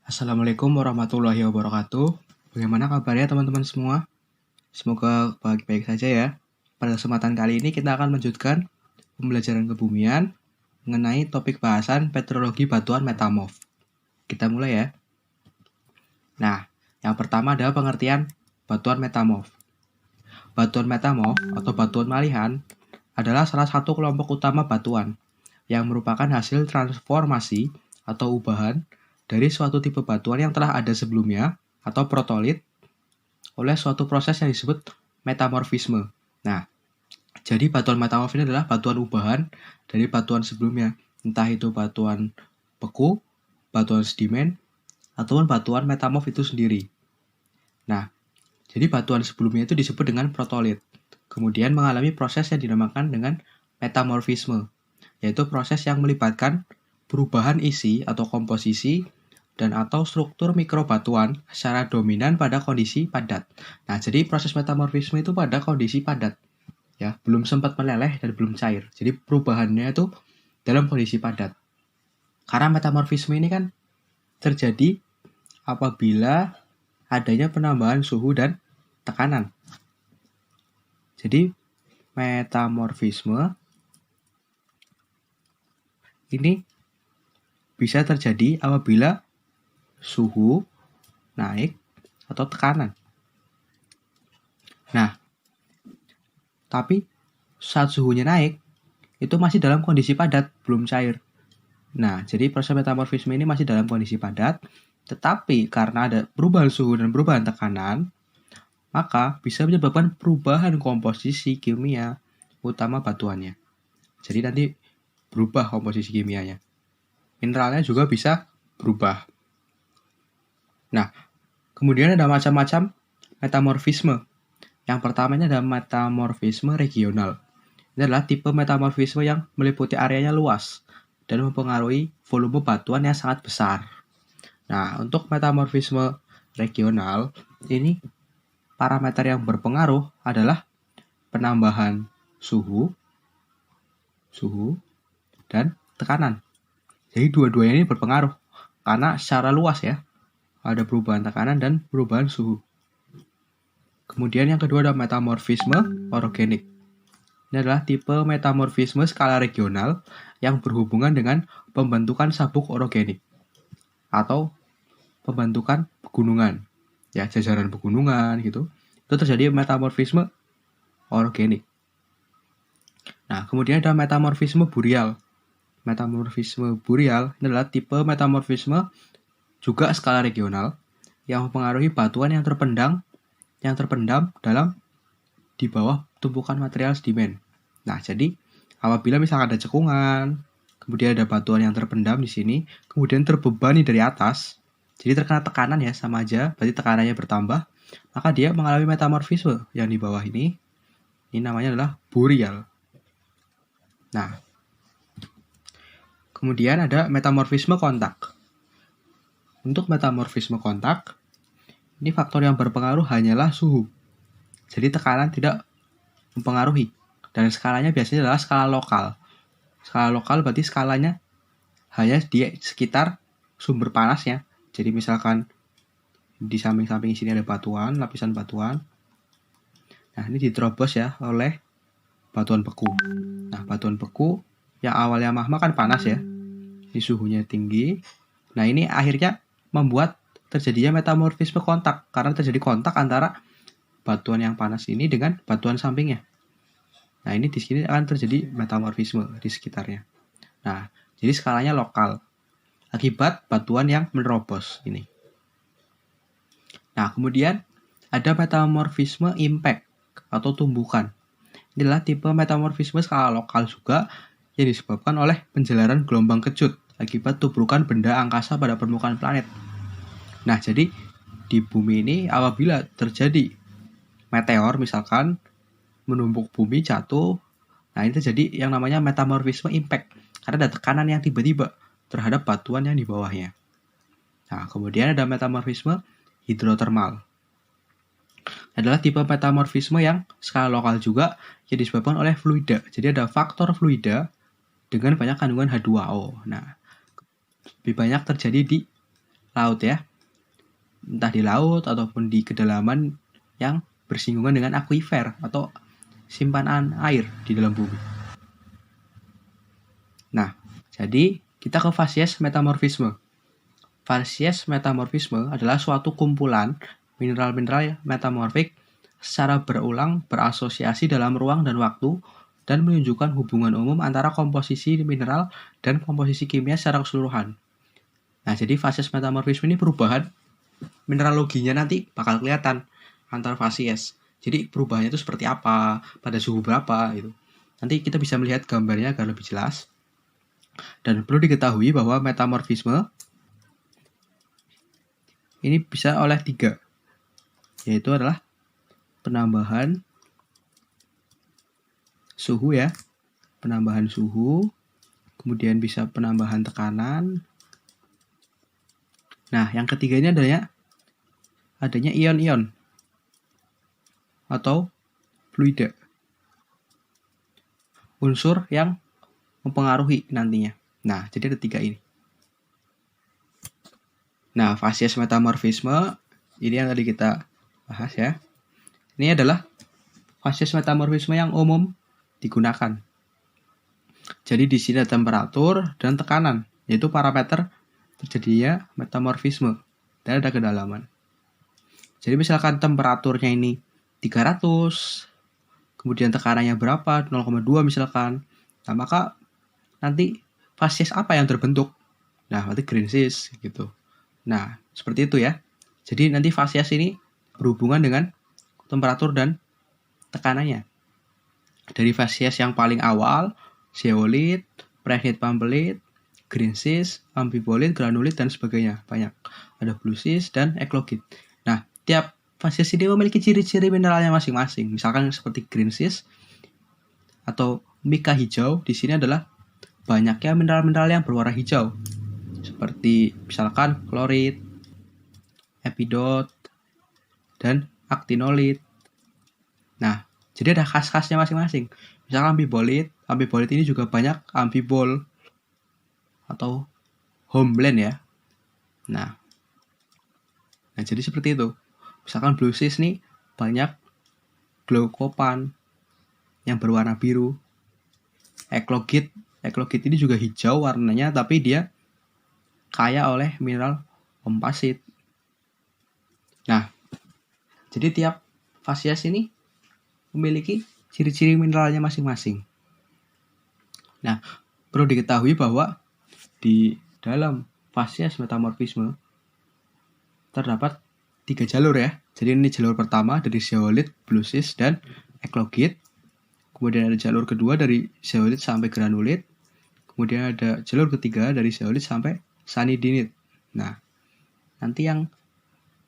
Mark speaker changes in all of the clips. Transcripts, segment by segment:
Speaker 1: Assalamualaikum warahmatullahi wabarakatuh. Bagaimana kabarnya teman-teman semua? Semoga baik-baik saja ya. Pada kesempatan kali ini kita akan melanjutkan pembelajaran kebumian mengenai topik bahasan petrologi batuan metamorf. Kita mulai ya. Nah, yang pertama adalah pengertian batuan metamorf. Batuan metamorf atau batuan malihan adalah salah satu kelompok utama batuan yang merupakan hasil transformasi atau ubahan dari suatu tipe batuan yang telah ada sebelumnya atau protolit oleh suatu proses yang disebut metamorfisme. Nah, jadi batuan metamorf ini adalah batuan ubahan dari batuan sebelumnya, entah itu batuan beku, batuan sedimen, ataupun batuan metamorf itu sendiri. Nah, jadi batuan sebelumnya itu disebut dengan protolit. Kemudian mengalami proses yang dinamakan dengan metamorfisme, yaitu proses yang melibatkan perubahan isi atau komposisi dan atau struktur mikrobatuan secara dominan pada kondisi padat. Nah, jadi proses metamorfisme itu pada kondisi padat. Ya, belum sempat meleleh dan belum cair. Jadi perubahannya itu dalam kondisi padat. Karena metamorfisme ini kan terjadi apabila adanya penambahan suhu dan tekanan. Jadi metamorfisme ini bisa terjadi apabila suhu naik atau tekanan. Nah, tapi saat suhunya naik, itu masih dalam kondisi padat, belum cair. Nah, jadi proses metamorfisme ini masih dalam kondisi padat, tetapi karena ada perubahan suhu dan perubahan tekanan, maka bisa menyebabkan perubahan komposisi kimia utama batuannya. Jadi nanti berubah komposisi kimianya. Mineralnya juga bisa berubah. Nah, kemudian ada macam-macam metamorfisme. Yang pertamanya ada metamorfisme regional. Ini adalah tipe metamorfisme yang meliputi areanya luas dan mempengaruhi volume batuan yang sangat besar. Nah, untuk metamorfisme regional, ini parameter yang berpengaruh adalah penambahan suhu, dan tekanan. Jadi dua-duanya ini berpengaruh karena secara luas ya, ada perubahan tekanan dan perubahan suhu. Kemudian yang kedua ada metamorfisme orogenik. Ini adalah tipe metamorfisme skala regional yang berhubungan dengan pembentukan sabuk orogenik atau pembentukan pegunungan. Ya, jajaran pegunungan gitu. Itu terjadi metamorfisme orogenik. Nah, kemudian ada metamorfisme burial. Metamorfisme burial ini adalah tipe metamorfisme juga skala regional yang mempengaruhi batuan yang terpendam dalam di bawah tumpukan material sedimen. Nah, jadi apabila misalkan ada cekungan, kemudian ada batuan yang terpendam di sini, kemudian terbebani dari atas, jadi terkena tekanan ya, sama aja, berarti tekanannya bertambah, maka dia mengalami metamorfisme yang di bawah ini namanya adalah burial. Nah, kemudian ada metamorfisme kontak. Untuk metamorfisme kontak, ini faktor yang berpengaruh hanyalah suhu. Jadi tekanan tidak mempengaruhi. Dan skalanya biasanya adalah skala lokal. Skala lokal berarti skalanya hanya di sekitar sumber panasnya. Jadi misalkan di samping-samping sini ada batuan, lapisan batuan. Nah, ini diterobos ya oleh batuan beku. Nah, batuan beku yang awalnya magma kan panas ya. Ini suhunya tinggi. Nah, ini akhirnya membuat terjadinya metamorfisme kontak karena terjadi kontak antara batuan yang panas ini dengan batuan sampingnya. Nah, ini di sini akan terjadi metamorfisme di sekitarnya. Nah, jadi skalanya lokal akibat batuan yang menerobos ini. Nah, kemudian ada metamorfisme impact atau tumbukan. Ini adalah tipe metamorfisme skala lokal juga yang disebabkan oleh penjelaran gelombang kejut akibat tubrukan benda angkasa pada permukaan planet. Nah, jadi di bumi ini apabila terjadi meteor misalkan menumbuk bumi jatuh, nah ini terjadi yang namanya metamorfisme impact karena ada tekanan yang tiba-tiba terhadap batuan yang di bawahnya. Nah, kemudian ada metamorfisme hidrotermal. Adalah tipe metamorfisme yang skala lokal juga yang disebabkan oleh fluida. Jadi ada faktor fluida dengan banyak kandungan H2O. Nah, lebih banyak terjadi di laut ya. Entah di laut ataupun di kedalaman yang bersinggungan dengan akuifer atau simpanan air di dalam bumi. Nah, jadi kita ke fasies metamorfisme. Fasies metamorfisme adalah suatu kumpulan mineral-mineral metamorfik secara berulang berasosiasi dalam ruang dan waktu dan menunjukkan hubungan umum antara komposisi mineral dan komposisi kimia secara keseluruhan. Nah, jadi fasies metamorfisme ini perubahan mineraloginya nanti bakal kelihatan antar fasies. Jadi perubahannya itu seperti apa, pada suhu berapa gitu. Nanti kita bisa melihat gambarnya agar lebih jelas. Dan perlu diketahui bahwa metamorfisme ini bisa oleh 3, yaitu adalah penambahan suhu ya, penambahan suhu, kemudian bisa penambahan tekanan. Nah, yang ketiga ini adanya ion-ion atau fluida, unsur yang mempengaruhi nantinya. Nah, jadi ada 3 ini. Nah, fasies metamorfisme ini yang tadi kita bahas ya. Ini adalah fasies metamorfisme yang umum digunakan. Jadi di sini ada temperatur dan tekanan, yaitu parameter terjadinya metamorfisme dan ada kedalaman. Jadi misalkan temperaturnya ini 300, kemudian tekanannya berapa, 0,2 misalkan. Nah, maka nanti fasies apa yang terbentuk? Nah, berarti greensis gitu. Nah, seperti itu ya. Jadi nanti fasies ini berhubungan dengan temperatur dan tekanannya. Dari fasies yang paling awal, zeolit, prehnit pampelit, greensis, amfibolit, granulit, dan sebagainya. Banyak. Ada bluesis dan eklogit. Nah, tiap fasies ini memiliki ciri-ciri mineralnya masing-masing. Misalkan seperti greensis atau mika hijau, di sini adalah banyaknya mineral-mineral yang berwarna hijau. Seperti misalkan klorit, epidot, dan aktinolit. Nah, jadi ada khas-khasnya masing-masing. Misalkan amfibolit ini juga banyak amfibol atau homeland ya. Nah, jadi seperti itu. Misalkan bluesis nih banyak glaukopan yang berwarna biru. Eklogit ini juga hijau warnanya, tapi dia kaya oleh mineral kompasit. Nah, jadi tiap fasies ini memiliki ciri-ciri mineralnya masing-masing. Nah, perlu diketahui bahwa di dalam fasies metamorfisme terdapat 3 jalur ya. Jadi ini jalur pertama dari zeolit, bluesis, dan eklogit. Kemudian ada jalur kedua dari zeolit sampai granulit. Kemudian ada jalur ketiga dari zeolit sampai sanidinit. Nah, nanti yang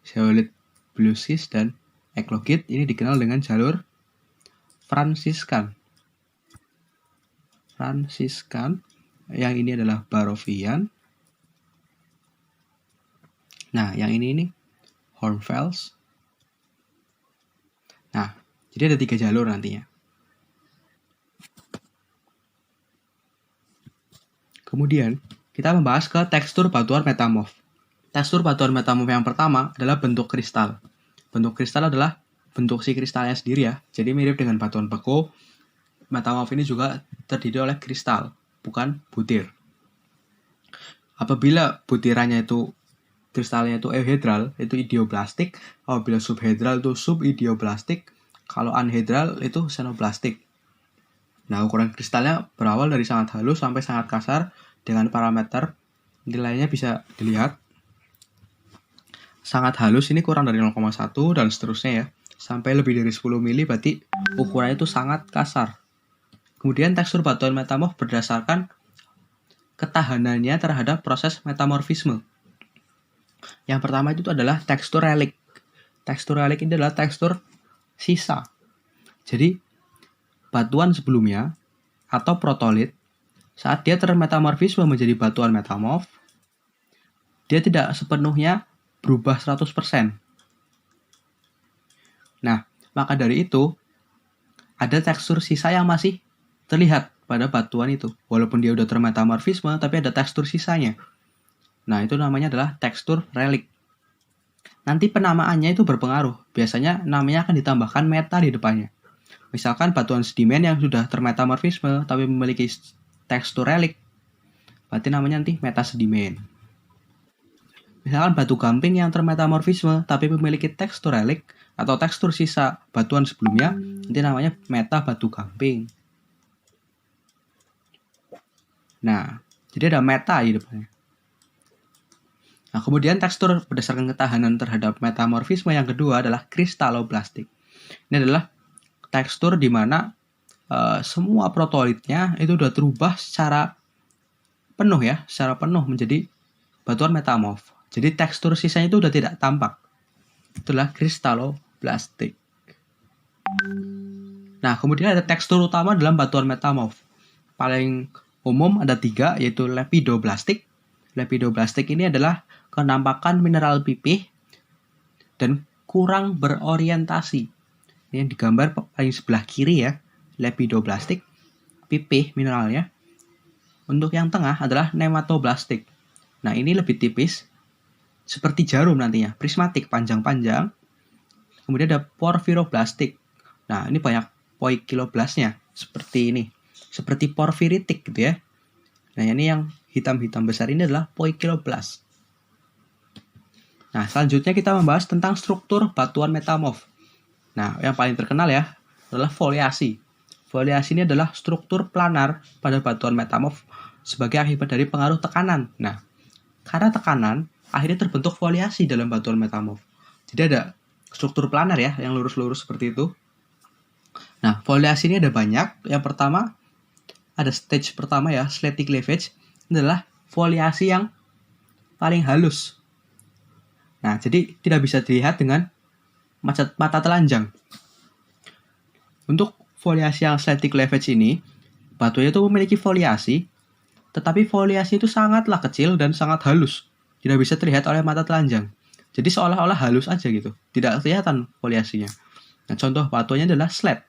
Speaker 1: zeolit, bluesis, dan eklogit ini dikenal dengan jalur fransiskan. Yang ini adalah barovian. Nah, yang ini Hornfels. Nah, jadi ada 3 jalur nantinya. Kemudian, kita membahas ke tekstur batuan metamorf. Tekstur batuan metamorf yang pertama adalah bentuk kristal. Bentuk kristal adalah bentuk si kristalnya sendiri ya. Jadi mirip dengan batuan beku. Metamorf ini juga terdiri oleh kristal, bukan butir. Apabila butirannya itu kristalnya itu euhedral, itu idioplastik. Apabila subhedral itu subidioplastik. Kalau anhedral itu xenoplastik. Nah, ukuran kristalnya berawal dari sangat halus sampai sangat kasar dengan parameter nilainya bisa dilihat. Sangat halus ini kurang dari 0,1 dan seterusnya ya. Sampai lebih dari 10 mili berarti ukurannya itu sangat kasar. Kemudian tekstur batuan metamorf berdasarkan ketahanannya terhadap proses metamorfisme. Yang pertama itu adalah tekstur relik. Tekstur relik ini adalah tekstur sisa. Jadi batuan sebelumnya atau protolit saat dia termetamorfisme menjadi batuan metamorf, dia tidak sepenuhnya berubah 100%. Nah, maka dari itu ada tekstur sisa yang masih terlihat pada batuan itu. Walaupun dia udah termetamorfisme, tapi ada tekstur sisanya. Nah, itu namanya adalah tekstur relik. Nanti penamaannya itu berpengaruh. Biasanya namanya akan ditambahkan meta di depannya. Misalkan batuan sedimen yang sudah termetamorfisme tapi memiliki tekstur relik, berarti namanya nanti meta sedimen. Misalkan batu gamping yang termetamorfisme tapi memiliki tekstur relik atau tekstur sisa batuan sebelumnya, nanti namanya meta batu gamping. Nah, jadi ada meta di depannya. Nah, kemudian tekstur berdasarkan ketahanan terhadap metamorfisme yang kedua adalah kristaloblastik. Ini adalah tekstur di mana semua protolitnya itu sudah terubah secara penuh menjadi batuan metamorf. Jadi tekstur sisanya itu sudah tidak tampak. Itulah kristaloblastik. Nah, kemudian ada tekstur utama dalam batuan metamorf. Paling umum ada 3, yaitu lepidoblastik. Lepidoblastik ini adalah kenampakan mineral pipih dan kurang berorientasi. Ini yang digambar paling sebelah kiri ya, lepidoblastik, pipih mineralnya. Untuk yang tengah adalah nematoblastik. Nah, ini lebih tipis, seperti jarum nantinya, prismatik, panjang-panjang. Kemudian ada porfiroblastik. Nah, ini banyak poikiloblastnya, seperti ini. Seperti porfiritik gitu ya. Nah, ini yang hitam-hitam besar ini adalah poikiloblast. Nah, selanjutnya kita membahas tentang struktur batuan metamorf. Nah, yang paling terkenal ya adalah foliasi. Foliasi ini adalah struktur planar pada batuan metamorf sebagai akibat dari pengaruh tekanan. Nah, karena tekanan, akhirnya terbentuk foliasi dalam batuan metamorf. Jadi ada struktur planar ya, yang lurus-lurus seperti itu. Nah, foliasi ini ada banyak. Yang pertama, ada stage pertama ya, slaty cleavage. Ini adalah foliasi yang paling halus. Nah, jadi tidak bisa dilihat dengan mata telanjang. Untuk foliasi yang slaty cleavage ini, batunya itu memiliki foliasi, tetapi foliasi itu sangatlah kecil dan sangat halus. Tidak bisa terlihat oleh mata telanjang. Jadi seolah-olah halus aja gitu. Tidak kelihatan foliasinya. Nah, contoh batunya adalah slate.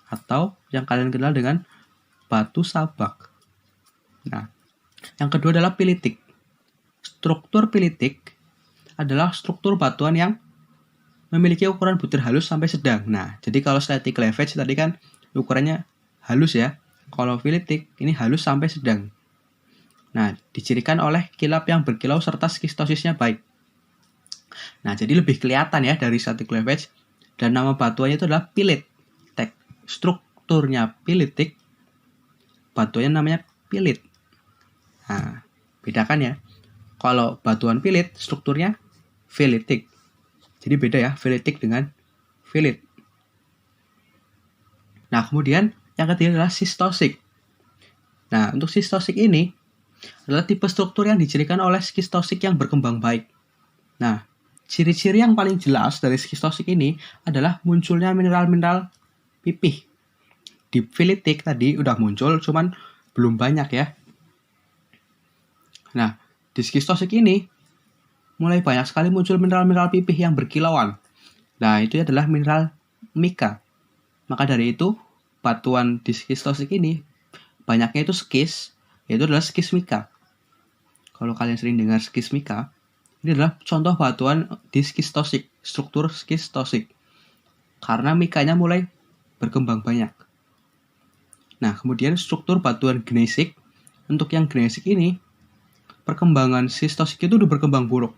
Speaker 1: Atau yang kalian kenal dengan batu sabak. Nah, yang kedua adalah pilitik. Struktur pilitik adalah struktur batuan yang memiliki ukuran butir halus sampai sedang. Nah, jadi kalau slaty cleavage tadi kan ukurannya halus ya. Kalau pilitik ini halus sampai sedang. Nah, dicirikan oleh kilap yang berkilau serta skistosisnya baik. Nah, jadi lebih kelihatan ya dari slaty cleavage. Dan nama batuannya itu adalah pilit. Strukturnya pilitik, batuannya namanya pilit. Nah, bedakan ya. Kalau batuan pilit, strukturnya filitik. Jadi beda ya, filitik dengan filit. Nah, kemudian yang ketiga adalah sistosik. Nah, untuk sistosik ini adalah tipe struktur yang dicirikan oleh skistosik yang berkembang baik. Nah, ciri-ciri yang paling jelas dari skistosik ini adalah munculnya mineral-mineral pipih. Di filitik tadi udah muncul, cuman belum banyak ya. Nah, di skistosik ini mulai banyak sekali muncul mineral-mineral pipih yang berkilauan. Nah, itu adalah mineral mika. Maka dari itu, batuan di skistosik ini banyaknya itu skis, yaitu adalah skis mika. Kalau kalian sering dengar skis mika, ini adalah contoh batuan di skistosik, struktur skistosik. Karena mikanya mulai berkembang banyak. Nah, kemudian struktur batuan gneisik. Untuk yang gneisik ini, perkembangan skistosik itu udah berkembang buruk.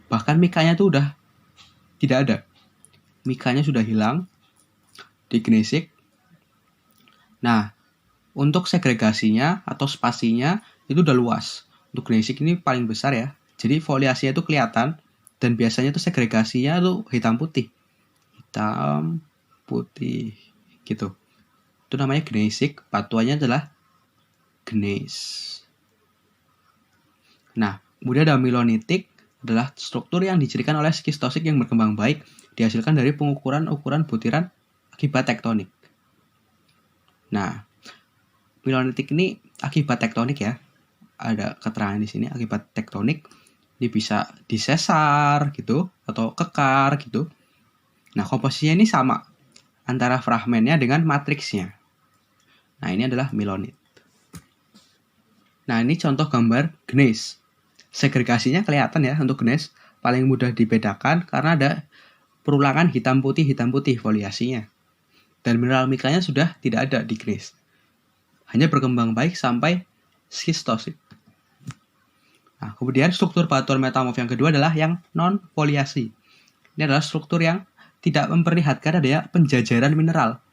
Speaker 1: Bahkan mikanya itu udah tidak ada. Mikanya sudah hilang di gneisik. Nah, untuk segregasinya atau spasinya itu udah luas. Untuk gneisik ini paling besar ya. Jadi foliasinya itu kelihatan dan biasanya itu segregasinya itu hitam putih. Hitam putih gitu. Itu namanya gneisik, batuannya adalah gneiss. Nah, kemudian ada milonitik, adalah struktur yang dicirikan oleh skistosik yang berkembang baik dihasilkan dari pengukuran-ukuran butiran akibat tektonik. Nah, milonitik ini akibat tektonik ya. Ada keterangan di sini akibat tektonik. Ini bisa disesar gitu atau kekar gitu. Nah, komposisinya ini sama antara fragmennya dengan matriksnya. Nah, ini adalah milonit. Nah, ini contoh gambar gneiss. Segregasinya kelihatan ya untuk gneiss, paling mudah dibedakan karena ada perulangan hitam putih foliasinya. Dan mineral mikranya sudah tidak ada di gneiss. Hanya berkembang baik sampai skistosit. Nah, kemudian struktur batuan metamorf yang kedua adalah yang non-foliasi. Ini adalah struktur yang tidak memperlihatkan adanya penjajaran mineral.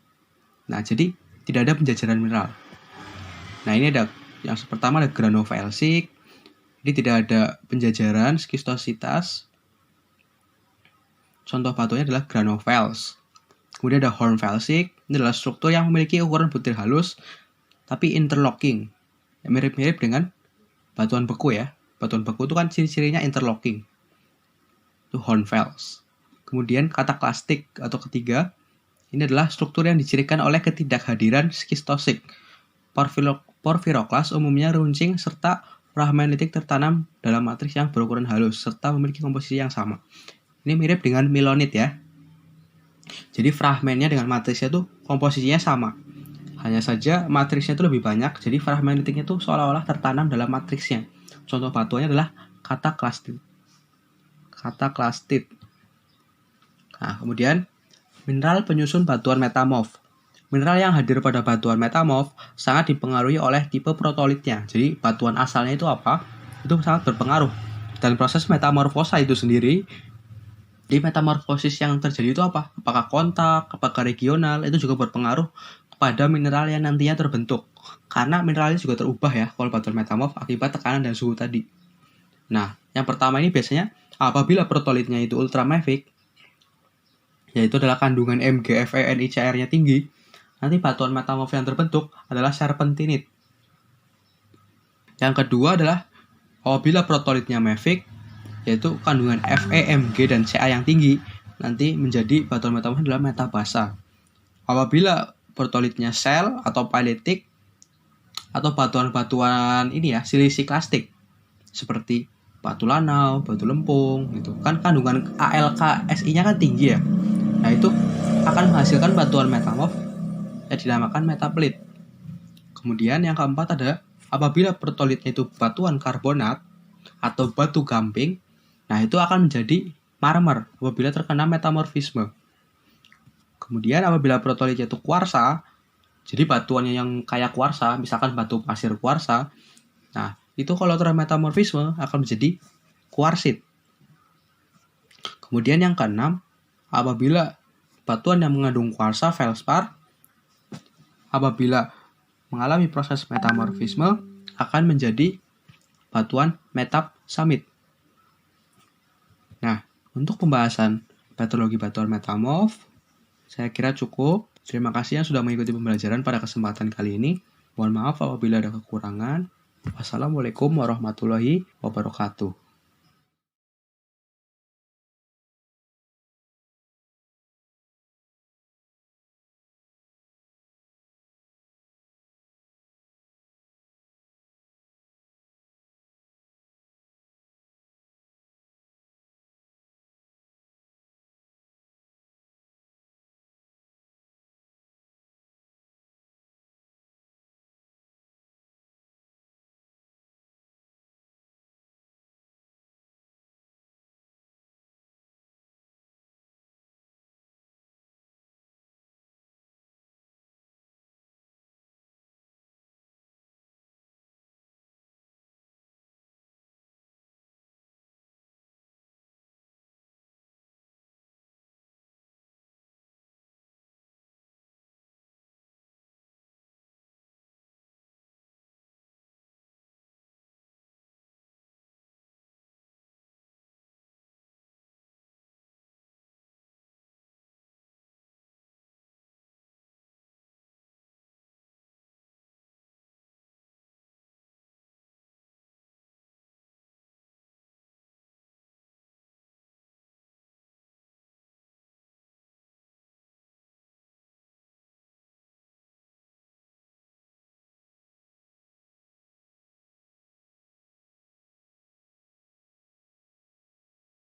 Speaker 1: Nah, jadi tidak ada penjajaran mineral. Nah, ini ada yang pertama ada granovelsik. Ini tidak ada penjajaran skistositas. Contoh batunya adalah granovels. Kemudian ada hornfelsik. Ini adalah struktur yang memiliki ukuran butir halus tapi interlocking. Mirip-mirip dengan batuan beku ya. Batuan beku itu kan ciri-cirinya interlocking. Itu hornfels. Kemudian kataklastik atau ketiga, ini adalah struktur yang dicirikan oleh ketidakhadiran skistosik. Porfiroklas umumnya runcing serta fragmenitik tertanam dalam matriks yang berukuran halus serta memiliki komposisi yang sama. Ini mirip dengan milonit ya. Jadi fragmennya dengan matriksnya itu komposisinya sama. Hanya saja matriksnya itu lebih banyak, jadi fragmenitiknya itu seolah-olah tertanam dalam matriksnya. Contoh batuannya adalah kataklastit. Nah, kemudian mineral penyusun batuan metamorf. Mineral yang hadir pada batuan metamorf sangat dipengaruhi oleh tipe protolitnya. Jadi batuan asalnya itu apa? Itu sangat berpengaruh. Dan proses metamorfosa itu sendiri, di metamorfosis yang terjadi itu apa? Apakah kontak, apakah regional, itu juga berpengaruh pada mineral yang nantinya terbentuk. Karena mineralnya juga terubah ya kalau batuan metamorf akibat tekanan dan suhu tadi. Nah, yang pertama ini biasanya apabila protolitnya itu ultramafic, yaitu adalah kandungan MgFeNiCr-nya tinggi, nanti batuan metamorf yang terbentuk adalah serpentinit. Yang kedua adalah apabila protolitnya mafic, yaitu kandungan Fe, Mg, dan Ca yang tinggi, nanti menjadi batuan metamorf adalah metabasa. Apabila protolitnya sel atau paletik, atau batuan-batuan ini ya, silisiklastik, seperti batu lanau, batu lempung, gitu. Kan kandungan AlKSI-nya kan tinggi ya. Nah, itu akan menghasilkan batuan metamorf yang dinamakan metaplit. Kemudian yang keempat ada apabila protolitnya itu batuan karbonat atau batu gamping, nah itu akan menjadi marmer apabila terkena metamorfisme. Kemudian apabila protolitnya itu kuarsa, jadi batuannya yang kayak kuarsa, misalkan batu pasir kuarsa, nah itu kalau termetamorfisme akan menjadi kuarsit. Kemudian yang keenam, apabila batuan yang mengandung kuarsa, feldspar, apabila mengalami proses metamorfisme akan menjadi batuan metapsamit. Nah, untuk pembahasan patologi batuan metamorf, saya kira cukup. Terima kasih yang sudah mengikuti pembelajaran pada kesempatan kali ini. Mohon maaf apabila ada kekurangan. Wassalamualaikum warahmatullahi wabarakatuh.